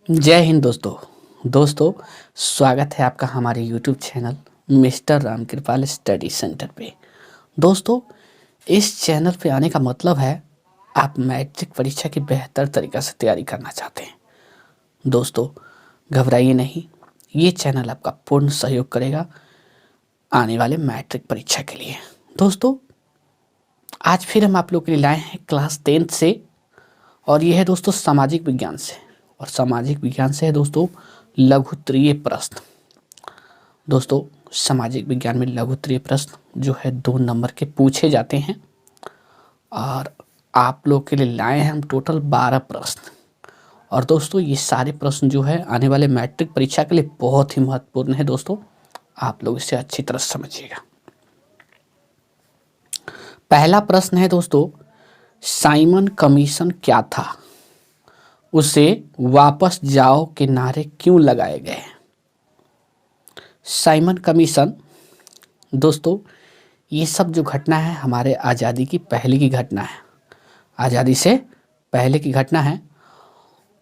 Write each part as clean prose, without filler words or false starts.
जय हिंद दोस्तों स्वागत है आपका हमारे YouTube channel mister Ram Kripal study centre पे। दोस्तों, इस चैनल पे आने का मतलब है आप मैट्रिक परीक्षा की बेहतर तरीक़ा से तैयारी करना चाहते हैं। दोस्तों, घबराइए नहीं, ये चैनल आपका पूर्ण सहयोग करेगा आने वाले मैट्रिक परीक्षा के लिए। दोस्तों, आज फिर हम आप लोग के लिए लाए हैं क्लास 10th से, और ये है दोस्तों सामाजिक विज्ञान से। और सामाजिक विज्ञान से है दोस्तों लघुत्तरीय प्रश्न। दोस्तों, सामाजिक विज्ञान में लघुत्तरीय प्रश्न जो है 2 नंबर के पूछे जाते हैं, और आप लोग के लिए लाए हैं हम टोटल 12 प्रश्न। और दोस्तों, ये सारे प्रश्न जो है आने वाले मैट्रिक परीक्षा के लिए बहुत ही महत्वपूर्ण है। दोस्तों, आप लोग इसे अच्छी तरह समझिएगा। पहला प्रश्न है दोस्तों, साइमन कमीशन क्या था, उसे वापस जाओ के नारे क्यों लगाए गए। साइमन कमीशन दोस्तों, ये सब जो घटना है हमारे आज़ादी की पहले की घटना है, आज़ादी से पहले की घटना है।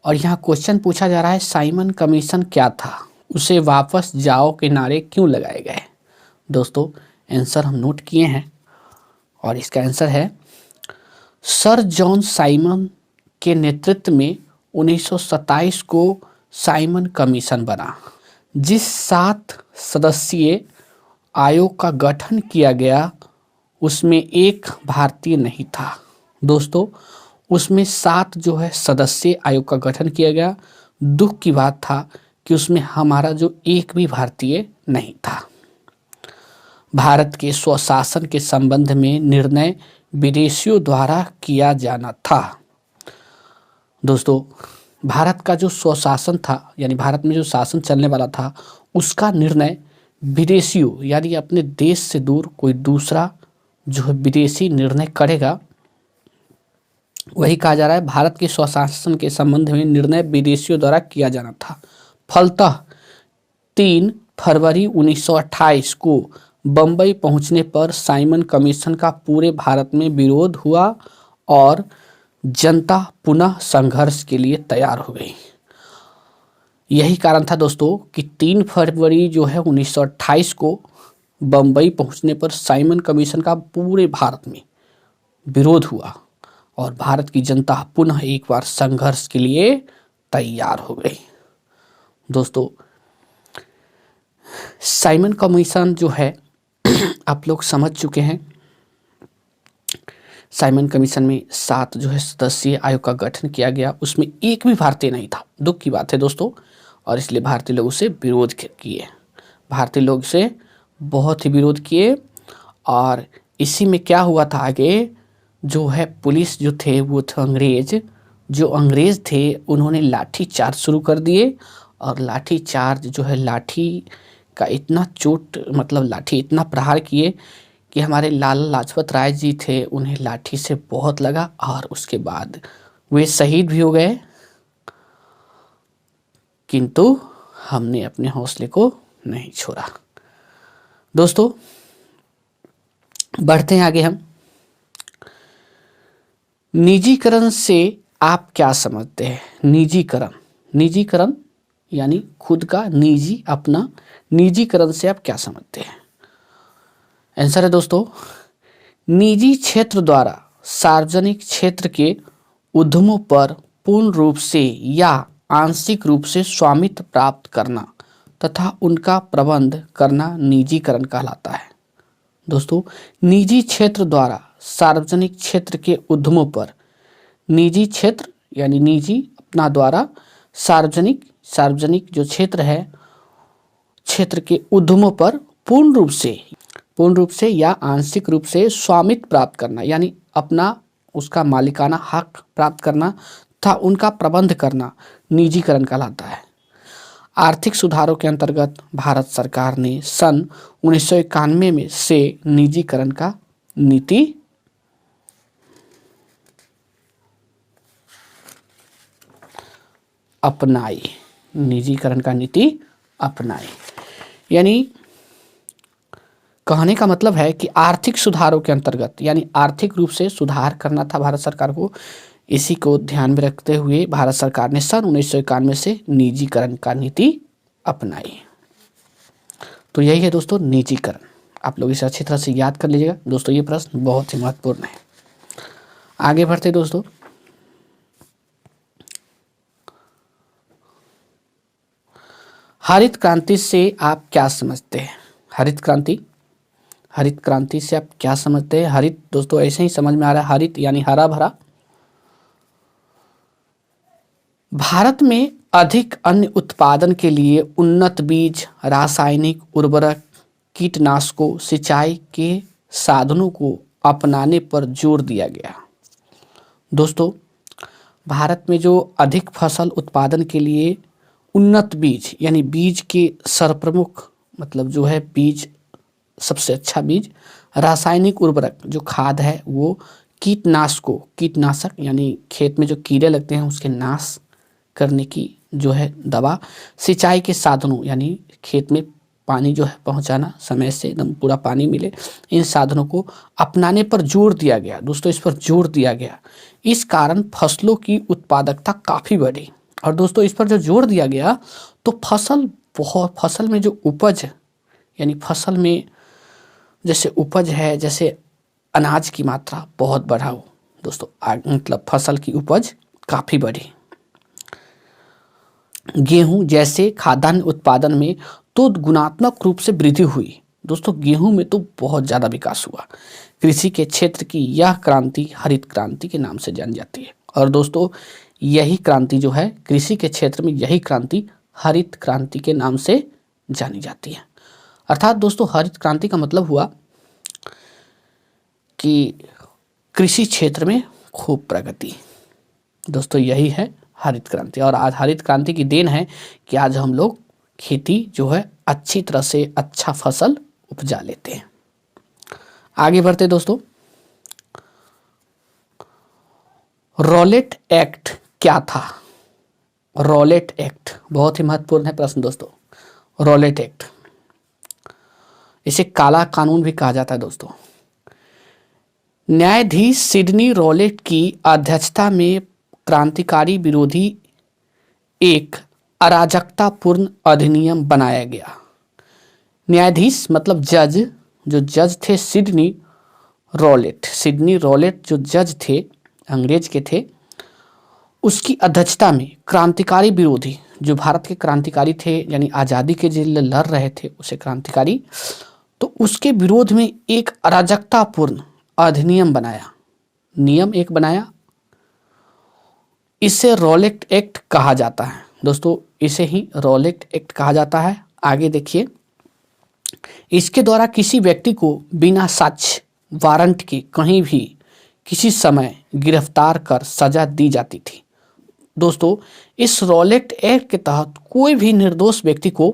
और यहाँ क्वेश्चन पूछा जा रहा है साइमन कमीशन क्या था, उसे वापस जाओ के नारे क्यों लगाए गए। दोस्तों, आंसर हम नोट किए हैं, और इसका आंसर है सर जॉन साइमन के नेतृत्व में 1927 को साइमन कमीशन बना, जिस 7 सदस्यीय आयोग का गठन किया गया उसमें एक भारतीय नहीं था। दोस्तों, उसमें 7 जो है सदस्यीय आयोग का गठन किया गया। दुख की बात था कि उसमें हमारा जो एक भी भारतीय नहीं था। भारत के स्वशासन के संबंध में निर्णय विदेशियों द्वारा किया जाना था। दोस्तों, भारत का जो स्वशासन था, यानी भारत में जो शासन चलने वाला था, उसका निर्णय विदेशियों यानी अपने देश से दूर कोई दूसरा जो है विदेशी निर्णय करेगा, वही कहा जा रहा है। भारत के स्वशासन के संबंध में निर्णय विदेशियों द्वारा किया जाना था। फलतः 3 फरवरी 1928 को बंबई पहुंचने पर साइमन कमीशन का पूरे भारत में विरोध हुआ और जनता पुनः संघर्ष के लिए तैयार हो गई। यही कारण था दोस्तों कि 3 फरवरी जो है 1928 को बंबई पहुंचने पर साइमन कमीशन का पूरे भारत में विरोध हुआ और भारत की जनता पुनः एक बार संघर्ष के लिए तैयार हो गई। दोस्तों, साइमन कमीशन जो है आप लोग समझ चुके हैं। साइमन कमीशन में 7 जो है सदस्यीय आयोग का गठन किया गया, उसमें एक भी भारतीय नहीं था। दुख की बात है दोस्तों, और इसलिए भारतीय लोग उसे विरोध किए। भारतीय लोग से बहुत ही विरोध किए, और इसी में क्या हुआ था आगे, जो है पुलिस जो थे वो थे अंग्रेज। जो अंग्रेज थे उन्होंने लाठी चार्ज शुरू कर दिए, और लाठी चार्ज जो है लाठी का इतना चोट मतलब लाठी इतना प्रहार किए कि हमारे लाला लाजपत राय जी थे, उन्हें लाठी से बहुत लगा, और उसके बाद वे शहीद भी हो गए। किंतु हमने अपने हौसले को नहीं छोड़ा। दोस्तों, बढ़ते हैं आगे हम। निजीकरण से आप क्या समझते हैं। निजीकरण यानी खुद का निजी, अपना निजीकरण से आप क्या समझते हैं। आंसर है दोस्तों, निजी क्षेत्र द्वारा सार्वजनिक क्षेत्र के उद्यमों पर पूर्ण रूप से या आंशिक रूप से स्वामित्व प्राप्त करना तथा उनका प्रबंध करना निजीकरण कहलाता है। दोस्तों, निजी क्षेत्र द्वारा सार्वजनिक क्षेत्र के उद्यमों पर, निजी क्षेत्र यानी निजी अपना द्वारा सार्वजनिक जो क्षेत्र है, क्षेत्र के उद्यमों पर पूर्ण रूप से या आंशिक रूप से स्वामित्व प्राप्त करना, यानी अपना उसका मालिकाना हक प्राप्त करना तथा उनका प्रबंध करना निजीकरण कहलाता है। आर्थिक सुधारों के अंतर्गत भारत सरकार ने सन 1991 में से निजीकरण का नीति अपनाई। निजीकरण का नीति अपनाई, यानी कहने का मतलब है कि आर्थिक सुधारों के अंतर्गत, यानी आर्थिक रूप से सुधार करना था भारत सरकार को, इसी को ध्यान में रखते हुए भारत सरकार ने सन 1991 से निजीकरण का नीति अपनाई। तो यही है दोस्तों निजीकरण। आप लोग इसे अच्छी तरह से याद कर लीजिएगा दोस्तों, ये प्रश्न बहुत ही महत्वपूर्ण है। आगे बढ़ते दोस्तों, हरित क्रांति से आप क्या समझते हैं? हरित क्रांति से आप क्या समझते हैं? हरित दोस्तों ऐसे ही समझ में आ रहा है, हरित यानी हरा भरा। भारत में अधिक अन्न उत्पादन के लिए उन्नत बीज, रासायनिक उर्वरक, कीटनाशकों, सिंचाई के साधनों को अपनाने पर जोर दिया गया। दोस्तों भारत में जो अधिक फसल उत्पादन के लिए उन्नत बीज यानी बीज के सर्वप्रमुख मतलब जो है बीज, सबसे अच्छा बीज, रासायनिक उर्वरक जो खाद है वो, कीटनाशक यानी खेत में जो कीड़े लगते हैं उसके नाश करने की जो है दवा, सिंचाई के साधनों यानी खेत में पानी जो है पहुंचाना, समय से एकदम पूरा पानी मिले, इन साधनों को अपनाने पर जोर दिया गया। दोस्तों इस पर जोर दिया गया, इस कारण फसलों की उत्पादकता काफ़ी बढ़ी। और दोस्तों इस पर जो जोर दिया गया तो फसल में जो उपज यानी फसल में जैसे उपज है, जैसे अनाज की मात्रा बहुत बढ़ा हो दोस्तों, मतलब फसल की उपज काफ़ी बढ़ी। गेहूं जैसे खाद्यान्न उत्पादन में तो गुणात्मक रूप से वृद्धि हुई। दोस्तों गेहूं में तो बहुत ज़्यादा विकास हुआ। कृषि के क्षेत्र की यह क्रांति हरित क्रांति के नाम से जानी जाती है। और दोस्तों यही क्रांति जो है कृषि के क्षेत्र में, यही क्रांति हरित क्रांति के नाम से जानी जाती है। अर्थात दोस्तों हरित क्रांति का मतलब हुआ कि कृषि क्षेत्र में खूब प्रगति। दोस्तों यही है हरित क्रांति। और आज हरित क्रांति की देन है कि आज हम लोग खेती जो है अच्छी तरह से अच्छा फसल उपजा लेते हैं। आगे बढ़ते दोस्तों, रॉलेट एक्ट क्या था? रॉलेट एक्ट बहुत ही महत्वपूर्ण है प्रश्न दोस्तों। रॉलेट एक्ट, इसे काला कानून भी कहा जाता है दोस्तों। न्यायाधीश सिडनी रॉलेट की अध्यक्षता में क्रांतिकारी विरोधी एक अराजकतापूर्ण अधिनियम बनाया गया। न्यायाधीश मतलब जज, जो जज थे सिडनी रॉलेट जो जज थे, अंग्रेज के थे, उसकी अध्यक्षता में क्रांतिकारी विरोधी, जो भारत के क्रांतिकारी थे यानी आज़ादी के लिए लड़ रहे थे उसे क्रांतिकारी, तो उसके विरोध में एक अराजकतापूर्ण अधिनियम बनाया, नियम एक बनाया। इसे रॉलेट एक्ट कहा जाता है दोस्तों, इसे ही रॉलेट एक्ट कहा जाता है। आगे देखिए, इसके द्वारा किसी व्यक्ति को बिना साक्ष्य वारंट के कहीं भी किसी समय गिरफ्तार कर सजा दी जाती थी। दोस्तों इस रॉलेट एक्ट के तहत कोई भी निर्दोष व्यक्ति को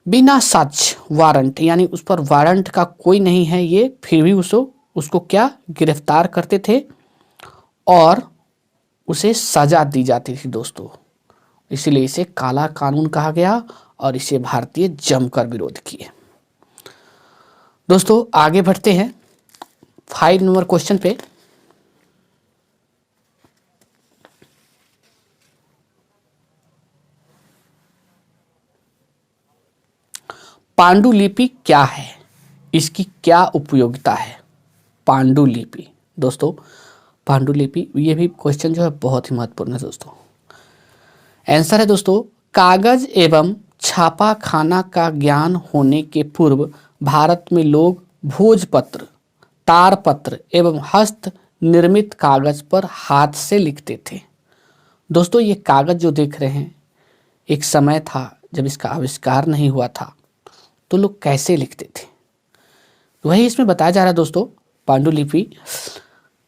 बिना साक्ष्य वारंट यानी उस पर वारंट का कोई नहीं है ये, फिर भी उसको क्या गिरफ्तार करते थे और उसे सजा दी जाती थी दोस्तों। इसीलिए इसे काला कानून कहा गया और इसे भारतीय जमकर विरोध किए। दोस्तों आगे बढ़ते हैं 5 नंबर क्वेश्चन पे। पांडुलिपि क्या है? इसकी क्या उपयोगिता है? पांडुलिपि दोस्तों, पांडुलिपि ये भी क्वेश्चन जो है बहुत ही महत्वपूर्ण है दोस्तों। आंसर है दोस्तों, कागज एवं छापा खाना का ज्ञान होने के पूर्व भारत में लोग भोजपत्र, तारपत्र एवं हस्त निर्मित कागज पर हाथ से लिखते थे। दोस्तों ये कागज जो देख रहे हैं, एक समय था जब इसका आविष्कार नहीं हुआ था तो लोग कैसे लिखते थे, वही इसमें बताया जा रहा है दोस्तों। पांडुलिपि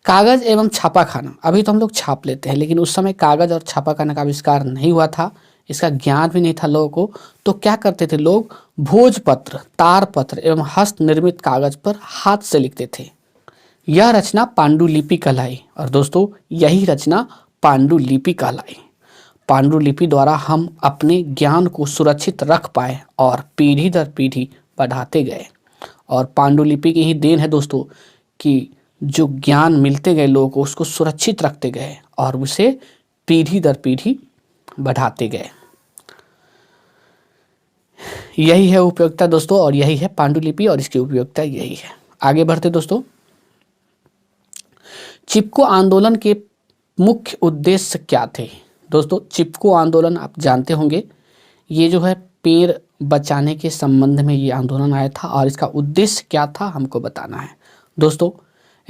कागज एवं छापाखाना, अभी तो हम लोग छाप लेते हैं लेकिन उस समय कागज और छापाखाना का आविष्कार नहीं हुआ था, इसका ज्ञान भी नहीं था लोगों को। तो क्या करते थे लोग? भोजपत्र, तारपत्र एवं हस्त निर्मित कागज पर हाथ से लिखते थे। यह रचना पांडुलिपि कहलाई। और दोस्तों यही रचना पांडुलिपि कहलाई। पांडुलिपि द्वारा हम अपने ज्ञान को सुरक्षित रख पाए और पीढ़ी दर पीढ़ी बढ़ाते गए। और पांडुलिपि की ही देन है दोस्तों कि जो ज्ञान मिलते गए लोगों को उसको सुरक्षित रखते गए और उसे पीढ़ी दर पीढ़ी बढ़ाते गए। यही है उपयोगिता दोस्तों, और यही है पांडुलिपि और इसकी उपयोगिता यही है। आगे बढ़ते दोस्तों। चिपको आंदोलन के मुख्य उद्देश्य क्या थे? दोस्तों चिपको आंदोलन आप जानते होंगे, ये जो है पेड़ बचाने के संबंध में ये आंदोलन आया था और इसका उद्देश्य क्या था हमको बताना है। दोस्तों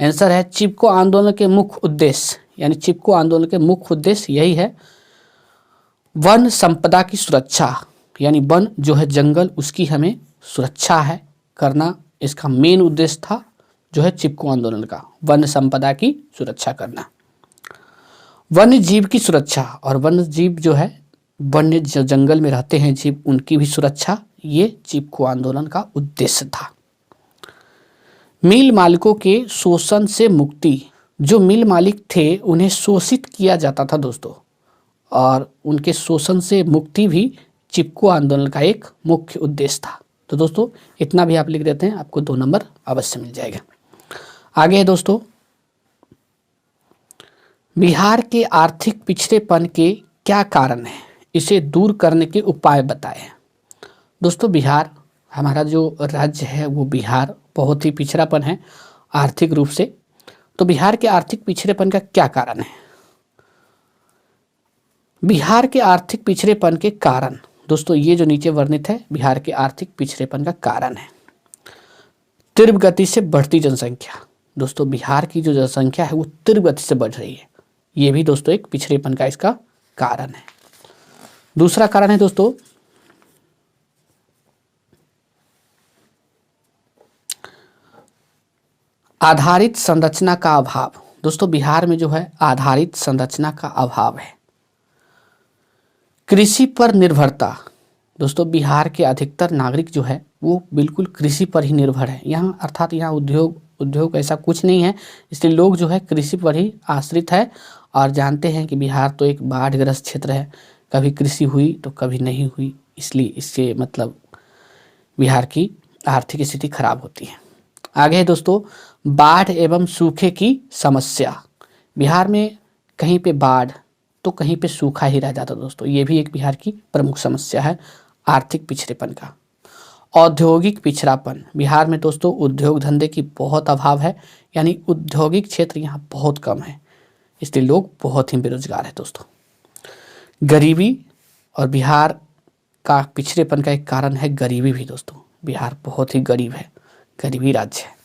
आंसर है चिपको आंदोलन के मुख्य उद्देश्य, यानी चिपको आंदोलन के मुख्य उद्देश्य यही है, वन संपदा की सुरक्षा, यानी वन जो है जंगल उसकी हमें सुरक्षा है करना, इसका मेन उद्देश्य था जो है चिपको आंदोलन का, वन संपदा की सुरक्षा करना। वन्य जीव की सुरक्षा, और वन्य जीव जो है वन्य जो जंगल में रहते हैं जीव उनकी भी सुरक्षा, ये चिपको आंदोलन का उद्देश्य था। मिल मालिकों के शोषण से मुक्ति, जो मिल मालिक थे उन्हें शोषित किया जाता था दोस्तों, और उनके शोषण से मुक्ति भी चिपको आंदोलन का एक मुख्य उद्देश्य था। तो दोस्तों इतना भी आप लिख देते हैं, आपको 2 नंबर अवश्य मिल जाएगा। आगे है दोस्तों, बिहार के आर्थिक पिछड़ेपन के क्या कारण है, इसे दूर करने के उपाय बताएं। दोस्तों बिहार हमारा जो राज्य है वो बिहार बहुत ही पिछड़ापन है आर्थिक रूप से। तो बिहार के आर्थिक पिछड़ेपन का क्या कारण है? बिहार के आर्थिक पिछड़ेपन के कारण दोस्तों ये जो नीचे वर्णित है बिहार के आर्थिक पिछड़ेपन का कारण है, तीव्र गति से बढ़ती जनसंख्या। दोस्तों बिहार की जो जनसंख्या है वो तीव्र गति से बढ़ रही है, ये भी दोस्तों एक पिछड़ेपन का इसका कारण है। दूसरा कारण है दोस्तों आधारित संरचना का अभाव। दोस्तों बिहार में जो है आधारित संरचना का अभाव है। कृषि पर निर्भरता, दोस्तों बिहार के अधिकतर नागरिक जो है वो बिल्कुल कृषि पर ही निर्भर है। यहाँ अर्थात यहाँ उद्योग ऐसा कुछ नहीं है, इसलिए लोग जो है कृषि पर ही आश्रित है। और जानते हैं कि बिहार तो एक बाढ़ग्रस्त क्षेत्र है, कभी कृषि हुई तो कभी नहीं हुई, इसलिए इससे मतलब बिहार की आर्थिक स्थिति खराब होती है। आगे है दोस्तों बाढ़ एवं सूखे की समस्या। बिहार में कहीं पे बाढ़ तो कहीं पे सूखा ही रह जाता दोस्तों, ये भी एक बिहार की प्रमुख समस्या है आर्थिक पिछड़ेपन का। औद्योगिक पिछड़ापन, बिहार में दोस्तों उद्योग धंधे की बहुत अभाव है, यानी औद्योगिक क्षेत्र यहाँ बहुत कम है, इसलिए लोग बहुत ही बेरोजगार है दोस्तों। गरीबी, और बिहार का पिछड़ेपन का एक कारण है गरीबी भी दोस्तों, बिहार बहुत ही गरीब है, गरीबी राज्य है।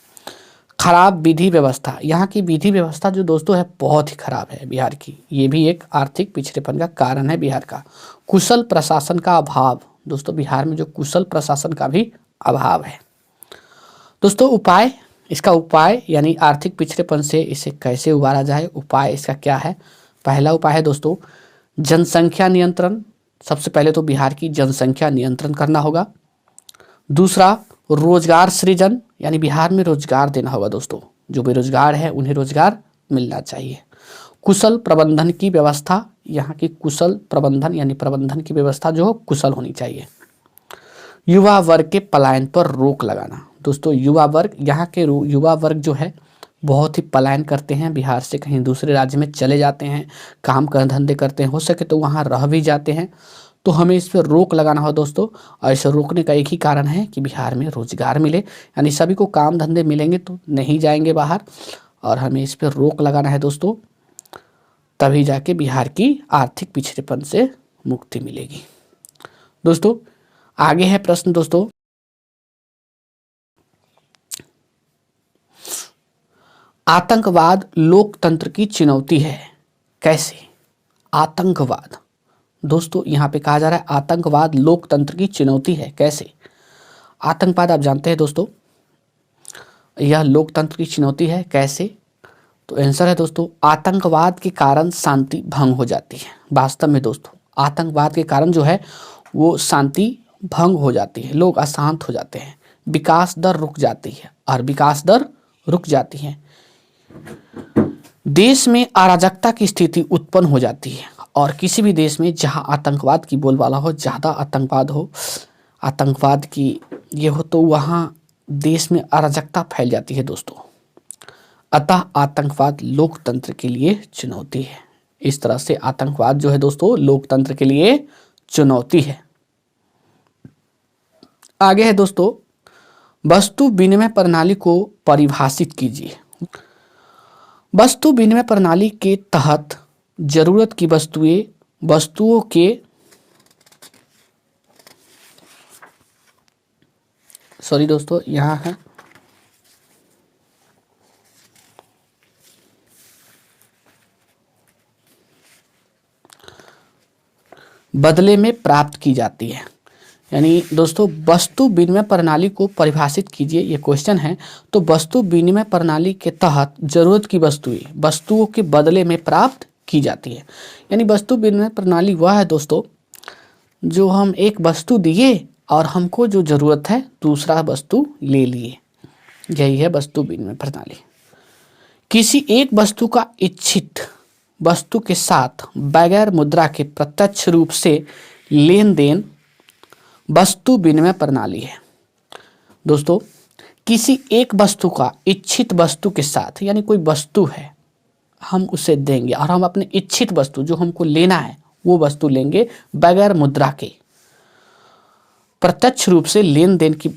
खराब विधि व्यवस्था, यहाँ की विधि व्यवस्था जो दोस्तों है बहुत ही खराब है बिहार की, ये भी एक आर्थिक पिछड़ेपन का कारण है बिहार का। कुशल प्रशासन का अभाव, दोस्तों बिहार में जो कुशल प्रशासन का भी अभाव है। दोस्तों उपाय, इसका उपाय यानी आर्थिक पिछड़ेपन से इसे कैसे उबारा जाए, उपाय इसका क्या है? पहला उपाय है दोस्तों जनसंख्या नियंत्रण। सबसे पहले तो बिहार की जनसंख्या नियंत्रण करना होगा। दूसरा रोजगार सृजन, यानी बिहार में रोजगार देना होगा दोस्तों, जो बेरोजगार है उन्हें रोजगार मिलना चाहिए। कुशल प्रबंधन की व्यवस्था, यहाँ की कुशल प्रबंधन यानी प्रबंधन की व्यवस्था जो कुशल होनी चाहिए। युवा वर्ग के पलायन पर रोक लगाना, दोस्तों युवा वर्ग, यहाँ के युवा वर्ग जो है बहुत ही पलायन करते हैं बिहार से, कहीं दूसरे राज्य में चले जाते हैं, काम कर धंधे करते हैं, हो सके तो वहाँ रह भी जाते हैं। तो हमें इस पर रोक लगाना हो दोस्तों, और इसे रोकने का एक ही कारण है कि बिहार में रोजगार मिले, यानी सभी को काम धंधे मिलेंगे तो नहीं जाएंगे बाहर, और हमें इस पर रोक लगाना है दोस्तों, तभी जाके बिहार की आर्थिक पिछड़ेपन से मुक्ति मिलेगी। दोस्तों आगे है प्रश्न दोस्तों, आतंकवाद लोकतंत्र की चुनौती है, कैसे? आतंकवाद, दोस्तों यहाँ पे कहा जा रहा है आतंकवाद लोकतंत्र की चुनौती है, कैसे? आतंकवाद आप जानते हैं दोस्तों यह लोकतंत्र की चुनौती है, कैसे? तो आंसर है दोस्तों आतंकवाद के कारण शांति भंग हो जाती है। वास्तव में दोस्तों आतंकवाद के कारण जो है वो शांति भंग हो जाती है, लोग अशांत हो जाते हैं, विकास दर रुक जाती है, और विकास दर रुक जाती है, देश में अराजकता की स्थिति उत्पन्न हो जाती है। और किसी भी देश में जहां आतंकवाद की बोलबाला हो, ज़्यादा आतंकवाद हो, आतंकवाद की ये हो, तो वहाँ देश में अराजकता फैल जाती है दोस्तों। अतः आतंकवाद लोकतंत्र के लिए चुनौती है। इस तरह से आतंकवाद जो है दोस्तों लोकतंत्र के लिए चुनौती है। आगे है दोस्तों, वस्तु विनिमय प्रणाली को परिभाषित कीजिए। वस्तु विनिमय प्रणाली के तहत जरूरत की वस्तुओं के सॉरी दोस्तों यहाँ है बदले में प्राप्त की जाती है। यानी दोस्तों वस्तु विनिमय प्रणाली को परिभाषित कीजिए, ये क्वेश्चन है। तो वस्तु विनिमय प्रणाली के तहत जरूरत की वस्तुओं के बदले में प्राप्त की जाती है। यानी वस्तु विनिमय प्रणाली वह है दोस्तों जो हम एक वस्तु दिए और हमको जो जरूरत है दूसरा वस्तु ले लिए, यही है वस्तु विनिमय प्रणाली। किसी एक वस्तु का इच्छित वस्तु के साथ बगैर मुद्रा के प्रत्यक्ष रूप से लेन देन वस्तु विनिमय प्रणाली है। दोस्तों किसी एक वस्तु का इच्छित वस्तु के साथ, यानी कोई वस्तु है हम उसे देंगे और हम अपने इच्छित वस्तु जो हमको लेना है वो वस्तु लेंगे बगैर मुद्रा के, प्रत्यक्ष रूप से लेन देन की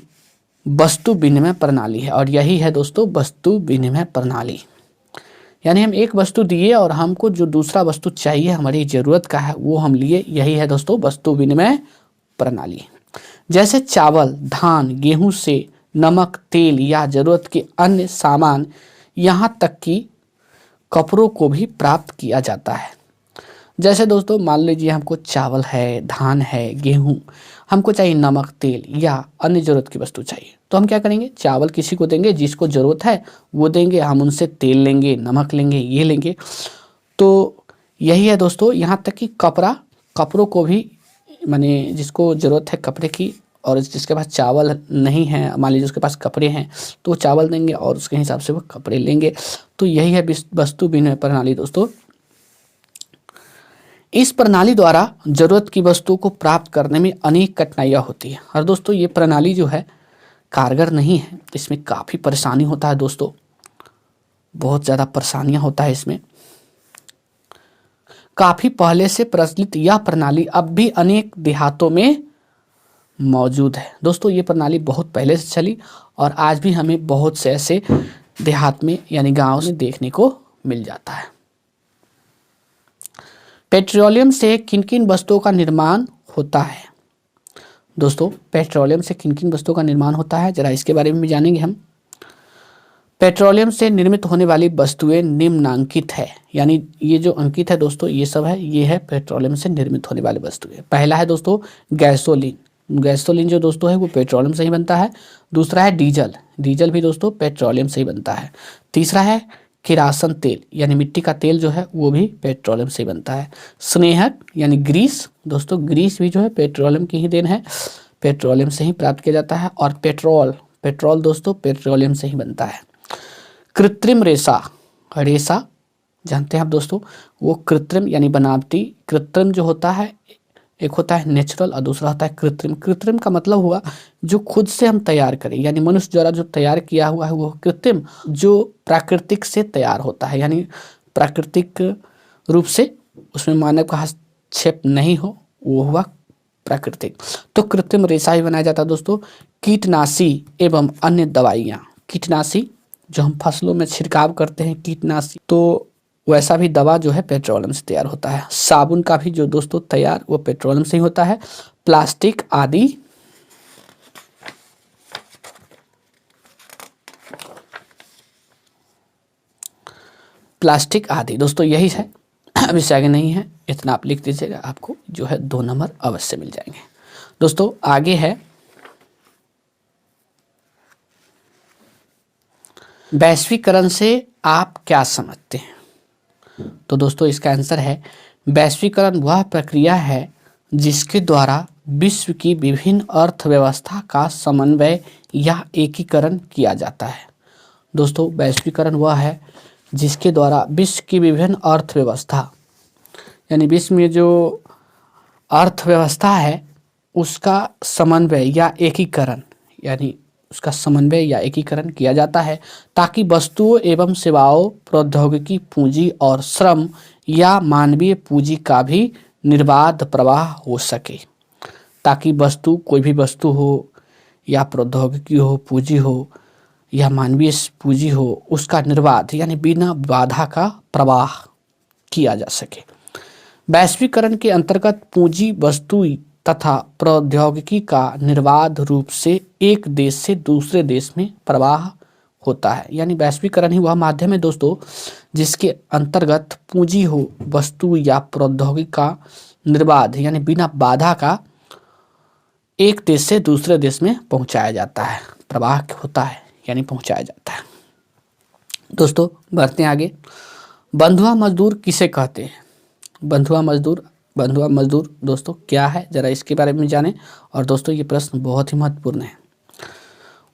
वस्तु विनिमय प्रणाली है। और यही है दोस्तों वस्तु विनिमय प्रणाली। यानी हम एक वस्तु दिए और हमको जो दूसरा वस्तु चाहिए हमारी ज़रूरत का है वो हम लिए, यही है दोस्तों वस्तु विनिमय प्रणाली। जैसे चावल, धान, गेहूं से नमक, तेल या ज़रूरत के अन्य सामान, यहाँ तक कि कपड़ों को भी प्राप्त किया जाता है। जैसे दोस्तों मान लीजिए हमको चावल है, धान है, गेहूं, हमको चाहिए नमक, तेल या अन्य ज़रूरत की वस्तु चाहिए, तो हम क्या करेंगे, चावल किसी को देंगे जिसको ज़रूरत है वो देंगे, हम उनसे तेल लेंगे, नमक लेंगे, ये लेंगे। तो यही है दोस्तों, यहाँ तक कि कपड़ों को भी, माने जिसको ज़रूरत है कपड़े की और जिसके पास चावल नहीं है, मान लीजिए उसके पास कपड़े हैं तो वो चावल देंगे और उसके हिसाब से वो कपड़े लेंगे। तो यही है वस्तु विनिमय प्रणाली दोस्तों। इस प्रणाली द्वारा जरूरत की वस्तु को प्राप्त करने में अनेक कठिनाइयाँ होती है। और दोस्तों ये प्रणाली जो है कारगर नहीं है, इसमें काफ़ी परेशानी होता है दोस्तों, बहुत ज़्यादा परेशानियाँ होता है इसमें। काफ़ी पहले से प्रचलित यह प्रणाली अब भी अनेक देहातों में मौजूद है। दोस्तों ये प्रणाली बहुत पहले से चली और आज भी हमें बहुत से ऐसे देहात में यानी गाँव में देखने को मिल जाता है। पेट्रोलियम से किन किन वस्तुओं का निर्माण होता है? दोस्तों पेट्रोलियम से किन किन वस्तुओं का निर्माण होता है जरा इसके बारे में भी जानेंगे हम। पेट्रोलियम से निर्मित होने वाली वस्तुएं निम्नांकित है, यानी ये जो अंकित है दोस्तों ये सब है, ये है पेट्रोलियम से निर्मित होने वाली वस्तुएं। पहला है दोस्तों गैसोलीन जो दोस्तों है वो पेट्रोलियम से ही बनता है। दूसरा है डीजल भी दोस्तों पेट्रोलियम से ही बनता है। तीसरा है किरासन तेल, यानी मिट्टी का तेल जो है वो भी पेट्रोलियम से ही बनता है। स्नेहक यानी ग्रीस, दोस्तों ग्रीस भी जो है पेट्रोलियम की ही देन है, पेट्रोलियम से ही प्राप्त किया जाता है। और पेट्रोल दोस्तों पेट्रोलियम से ही बनता है। कृत्रिम रेशा जानते हैं आप दोस्तों, वो कृत्रिम यानी बनावटी। कृत्रिम जो होता है एक होता है नेचुरल और दूसरा होता है कृत्रिम। कृत्रिम का मतलब हुआ जो खुद से हम तैयार करें, यानी मनुष्य द्वारा जो तैयार किया हुआ है वो कृत्रिम। जो प्राकृतिक से तैयार होता है यानी प्राकृतिक रूप से उसमें मानव का हस्तक्षेप नहीं हो, वो हुआ प्राकृतिक। तो कृत्रिम रेशा ही बनाया जाता है दोस्तों। कीटनाशी एवं अन्य दवाइयाँ, कीटनाशी जो हम फसलों में छिड़काव करते हैं कीटनाशी, तो वैसा भी दवा जो है पेट्रोलियम से तैयार होता है। साबुन का भी जो दोस्तों तैयार वो पेट्रोलियम से ही होता है। प्लास्टिक आदि दोस्तों यही है, अब इससे आगे नहीं है, इतना आप लिख दीजिएगा, आपको जो है 2 नंबर अवश्य मिल जाएंगे। दोस्तों आगे है वैश्वीकरण से आप क्या समझते हैं? तो दोस्तों इसका आंसर है वैश्वीकरण वह प्रक्रिया है जिसके द्वारा विश्व की विभिन्न अर्थव्यवस्था का समन्वय या एकीकरण किया जाता है। दोस्तों वैश्वीकरण वह है जिसके द्वारा विश्व की विभिन्न अर्थव्यवस्था यानी विश्व में जो अर्थव्यवस्था है उसका समन्वय या एकीकरण यानी उसका समन्वय या एकीकरण किया जाता है ताकि वस्तुओं एवं सेवाओं, प्रौद्योगिकी, पूंजी और श्रम या मानवीय पूंजी का भी निर्बाध प्रवाह हो सके। ताकि वस्तु, कोई भी वस्तु हो या प्रौद्योगिकी हो, पूंजी हो या मानवीय पूंजी हो, उसका निर्बाध यानी बिना बाधा का प्रवाह किया जा सके। वैश्वीकरण के अंतर्गत पूंजी, वस्तु तथा प्रौद्योगिकी का निर्बाध रूप से एक देश से दूसरे देश में प्रवाह होता है। यानी वैश्वीकरण ही वह माध्यम है दोस्तों जिसके अंतर्गत पूंजी हो, वस्तु या प्रौद्योगिकी का निर्बाध यानी बिना बाधा का एक देश से दूसरे देश में पहुंचाया जाता है, प्रवाह होता है यानी पहुंचाया जाता है। दोस्तों बढ़ते हैं आगे। बंधुआ मजदूर किसे कहते हैं? बंधुआ मजदूर दोस्तों क्या है, जरा इसके बारे में जानें। और दोस्तों ये प्रश्न बहुत ही महत्वपूर्ण है।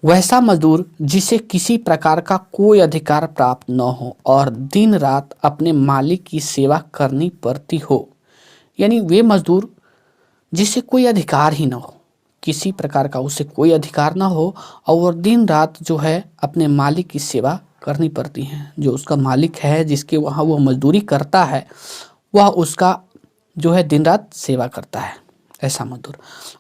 वैसा मजदूर जिसे किसी प्रकार का कोई अधिकार प्राप्त न हो और दिन रात अपने मालिक की सेवा करनी पड़ती हो। यानी वे मजदूर जिसे कोई अधिकार ही न हो, किसी प्रकार का उसे कोई अधिकार ना हो और दिन रात जो है अपने मालिक की सेवा करनी पड़ती है। जो उसका मालिक है, जिसके वहाँ वो मजदूरी करता है, वह उसका जो है दिन रात सेवा करता है, ऐसा मजदूर।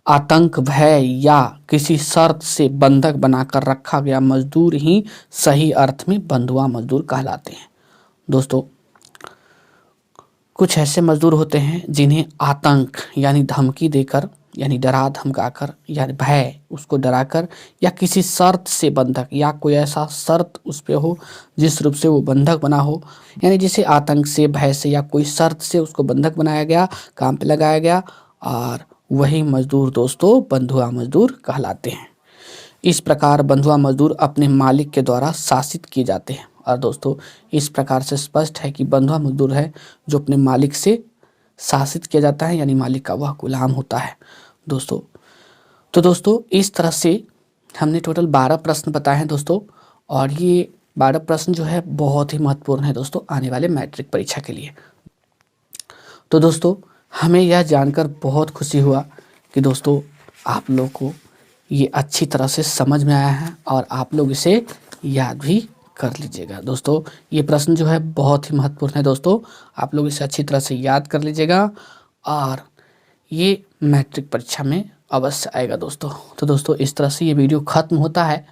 आतंक, भय या किसी शर्त से बंधक बनाकर रखा गया मजदूर ही सही अर्थ में बंधुआ मजदूर कहलाते हैं। दोस्तों कुछ ऐसे मजदूर होते हैं जिन्हें आतंक यानी धमकी देकर, यानी डरा धमकाकर, यानी भय उसको डराकर, या किसी शर्त से बंधक, या कोई ऐसा शर्त उस पे हो जिस रूप से वो बंधक बना हो, यानी जिसे आतंक से, भय से या कोई शर्त से उसको बंधक बनाया गया, काम पे लगाया गया, और वही मजदूर दोस्तों बंधुआ मजदूर कहलाते हैं। इस प्रकार बंधुआ मजदूर अपने मालिक के द्वारा शासित किए जाते हैं। और दोस्तों इस प्रकार से स्पष्ट है कि बंधुआ मजदूर है जो अपने मालिक से शासित किया जाता है, यानी मालिक का वह गुलाम होता है दोस्तों। तो दोस्तों इस तरह से हमने टोटल 12 प्रश्न बताए हैं दोस्तों, और ये 12 प्रश्न जो है बहुत ही महत्वपूर्ण है दोस्तों आने वाले मैट्रिक परीक्षा के लिए। तो दोस्तों हमें यह जानकर बहुत खुशी हुआ कि दोस्तों आप लोग को ये अच्छी तरह से समझ में आया है और आप लोग इसे याद भी कर लीजिएगा। दोस्तों ये प्रश्न जो है बहुत ही महत्वपूर्ण है दोस्तों, आप लोग इसे अच्छी तरह से याद कर लीजिएगा और ये मैट्रिक परीक्षा में अवश्य आएगा दोस्तों। तो दोस्तों इस तरह से ये वीडियो ख़त्म होता है।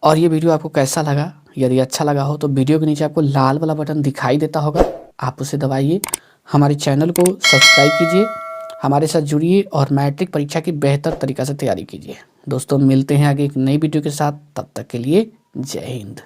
और ये वीडियो आपको कैसा लगा? यदि अच्छा लगा हो तो वीडियो के नीचे आपको लाल वाला बटन दिखाई देता होगा, आप उसे दबाइए। हमारे चैनल को सब्सक्राइब कीजिए, हमारे साथ जुड़िए और मैट्रिक परीक्षा की बेहतर तरीक़ा से तैयारी कीजिए। दोस्तों मिलते हैं आगे एक नई वीडियो के साथ, तब तक के लिए जय हिंद।